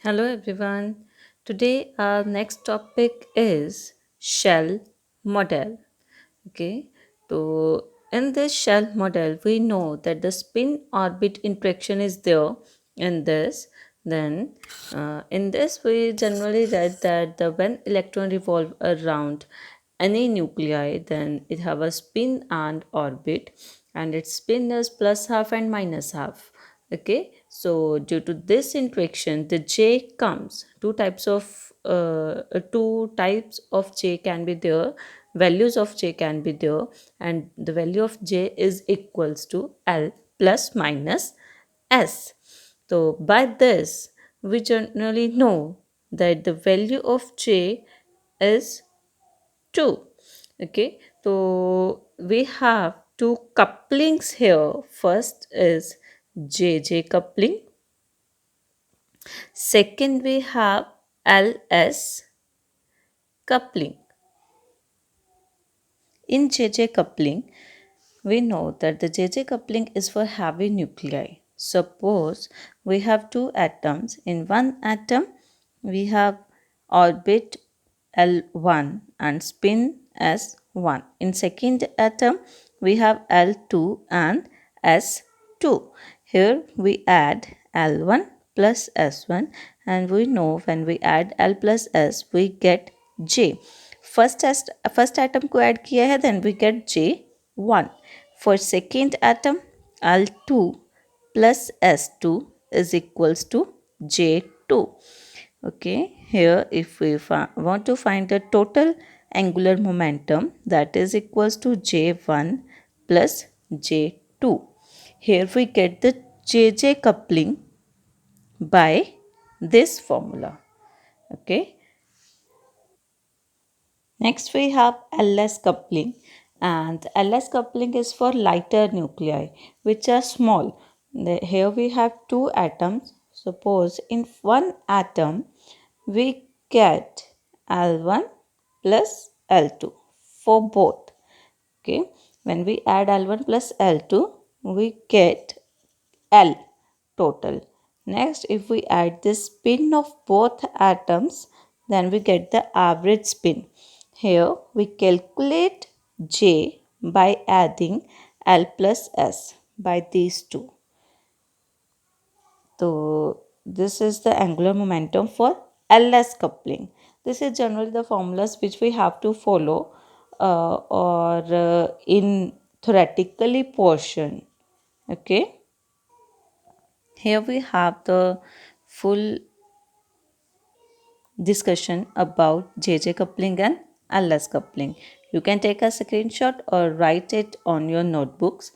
Hello everyone. Today our next topic is shell model. Okay. So in this shell model we know that the spin orbit interaction is there in this. Then in this we generally read that the when electron revolve around any nuclei then it have a spin and orbit and its spin is plus half and minus half. Okay, so due to this interaction the j comes two types of j can be there, values of j can be there, and the value of j is equals to l plus minus s. So by this we generally know that the value of j is 2. Okay, so we have two couplings here. First is JJ coupling. Second, we have LS coupling. In JJ coupling, we know that the JJ coupling is for heavy nuclei. Suppose we have two atoms. In one atom, we have orbit L1 and spin S1. In second atom, we have L2 and S2. Here we add L1 plus S1 and we know when we add L plus S we get J. First atom को add किया है then we get J1. For second atom L2 plus S2 is equals to J2. Okay, here if we want to find the total angular momentum, that is equals to J1 plus J2. Here we get the JJ coupling by this formula. Okay, next we have LS coupling, and LS coupling is for lighter nuclei which are small. Here we have two atoms. Suppose in one atom we get L1 plus L2 for both. Okay, when we add L1 plus L2 we get L total. Next, if we add the spin of both atoms, then we get the average spin. Here we calculate J by adding L plus S by these two. So this is the angular momentum for LS coupling. This is generally the formulas which we have to follow or in theoretically portion. Okay. Here we have the full discussion about JJ coupling and LS coupling. You can take a screenshot or write it on your notebooks.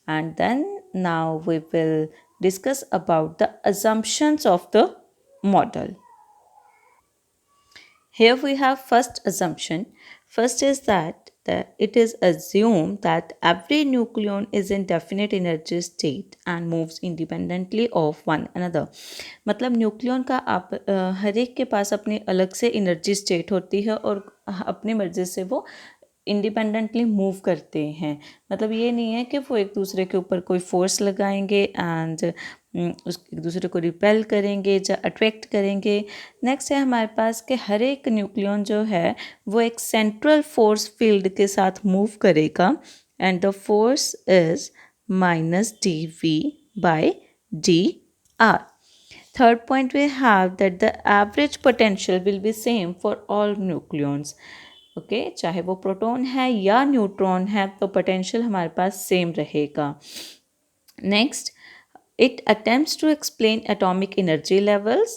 And then now we will discuss about the assumptions of the model. Here we have first assumption. First is that it is assumed that every nucleon is in definite energy state and moves independently of one another. मतलब nucleon का आप हर एक के पास अपनी अलग से energy state होती है और अपनी मर्जी से वो इंडिपेंडेंटली मूव करते हैं. मतलब ये नहीं है कि वो एक दूसरे के ऊपर कोई फोर्स लगाएंगे एंड उस एक दूसरे को रिपेल करेंगे या अट्रैक्ट करेंगे. नेक्स्ट है हमारे पास कि हर एक न्यूक्लियन जो है वो एक सेंट्रल फोर्स फील्ड के साथ मूव करेगा and the force is minus dv by dr. Third point we have that the average potential will be same for all nucleons. Okay चाहे वो प्रोटॉन है या न्यूट्रॉन है तो पोटेंशियल हमारे पास सेम रहेगा. Next it attempts to explain atomic energy levels.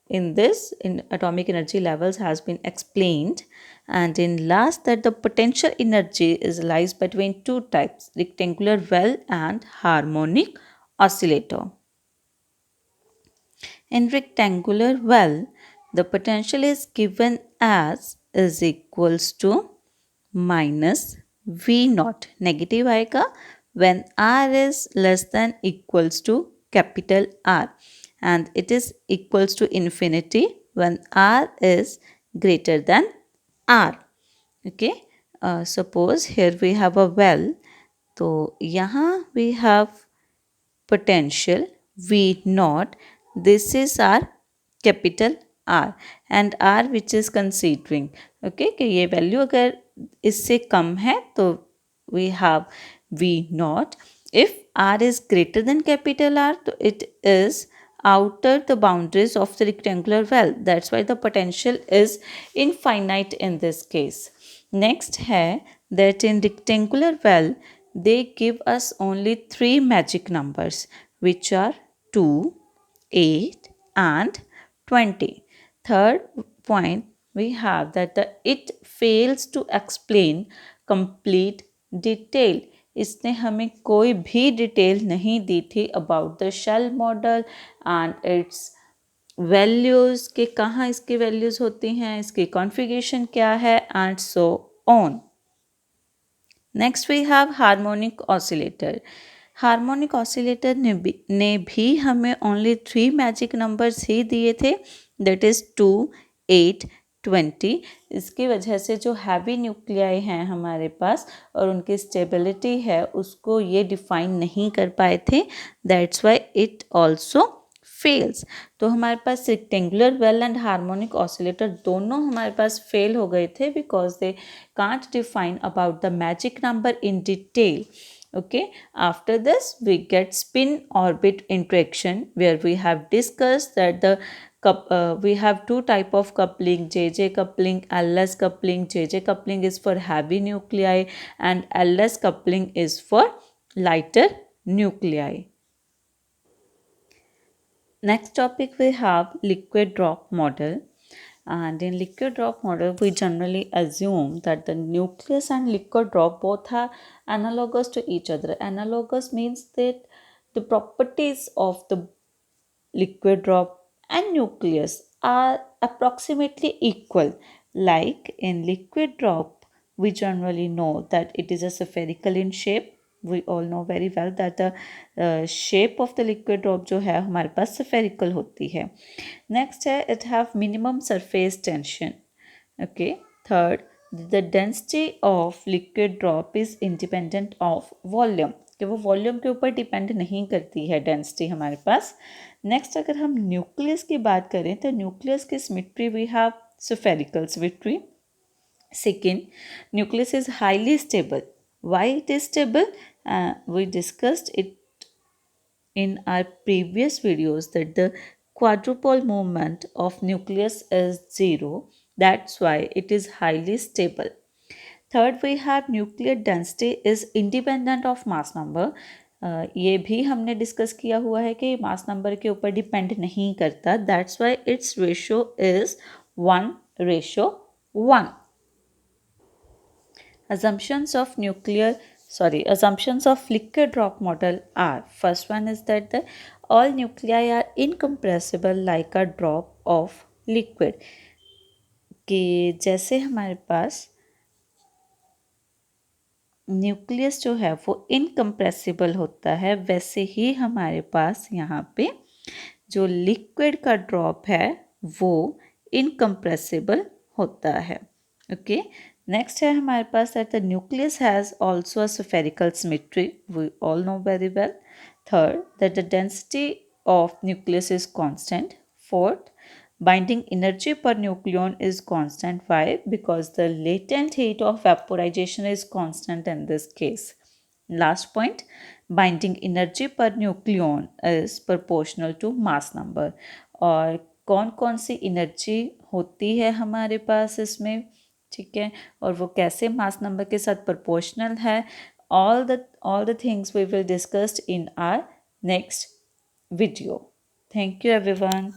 In atomic energy levels has been explained, and in last that the potential energy is lies between two types, rectangular well and harmonic oscillator. In rectangular well, the potential is given as is equals to minus V naught. Negative आएगा when R is less than equals to capital R, and it is equals to infinity when R is greater than R. Okay, suppose here we have a well, तो यहाँ we have potential V naught. This is our capital R and R which is considering okay कि ये value अगर इससे कम है तो we have we not. If r is greater than capital R, तो it is outer the boundaries of the rectangular well. That's why the potential is infinite in this case. Next है that in rectangular well, they give us only three magic numbers, which are 2, 8 and 20. Third point, we have that it fails to explain complete detail. इसने हमें कोई भी detail नहीं दी थी about the shell model and its values के कहाँ इसकी वैल्यूज़ होती हैं, इसकी कॉन्फ़िगरेशन क्या है and so on. Next we have harmonic oscillator. Harmonic oscillator ने भी हमें ओनली 3 मैजिक नंबर्स ही दिए थे, दैट इज़ 2, 8, 20. इसकी वजह से जो हैवी न्यूक्लियाई हैं हमारे पास और उनकी स्टेबिलिटी है उसको ये डिफाइन नहीं कर पाए थे, that's why it also fails. तो हमारे पास rectangular well and harmonic oscillator दोनों हमारे पास फेल हो गए थे because they can't define about the magic number in detail. Okay, after this we get spin orbit interaction where we have discussed that we have two type of coupling, JJ coupling, LS coupling. JJ coupling is for heavy nuclei and LS coupling is for lighter nuclei. Next topic we have liquid drop model. And in liquid drop model, we generally assume that the nucleus and liquid drop both are analogous to each other. Analogous means that the properties of the liquid drop and nucleus are approximately equal. Like in liquid drop, we generally know that it is a spherical in shape. We all know very well that the shape of the liquid drop जो है हमारे पास spherical होती है. Next है it have minimum surface tension. Okay. Third, the density of liquid drop is independent of volume. कि वो volume के ऊपर डिपेंड नहीं करती है डेंसिटी हमारे पास. नेक्स्ट अगर हम न्यूक्लियस की बात करें तो न्यूक्लियस की symmetry we have spherical symmetry. Second, nucleus is highly stable. Why it is stable? We discussed it in our previous videos that the quadrupole moment of nucleus is 0. That's why it is highly stable. Third, we have nuclear density is independent of mass number. ये भी हमने discuss किया हुआ है कि mass number के ऊपर depend नहीं करता. That's why it's ratio is 1:1. Assumptions of liquid drop model are, first one is that all nuclei are incompressible like a drop of liquid. कि जैसे हमारे पास न्यूक्लियस जो है वो इनकम्प्रेसिबल होता है वैसे ही हमारे पास यहाँ पे जो लिक्विड का ड्रॉप है वो इनकम्प्रेसिबल होता है. ओके. नेक्स्ट है हमारे पास that the nucleus has also a spherical symmetry. We all know very well. Third, that the density of nucleus is constant. Fourth, binding energy per nucleon is constant. Why? Because the latent heat of vaporization is constant in this case. Last point, binding energy per nucleon is proportional to mass number. और कौन कौन सी energy होती है हमारे पास इसमें, ठीक है, और वो कैसे मास नंबर के साथ प्रोपोर्शनल है. all the things we will discuss in our next video. Thank you everyone.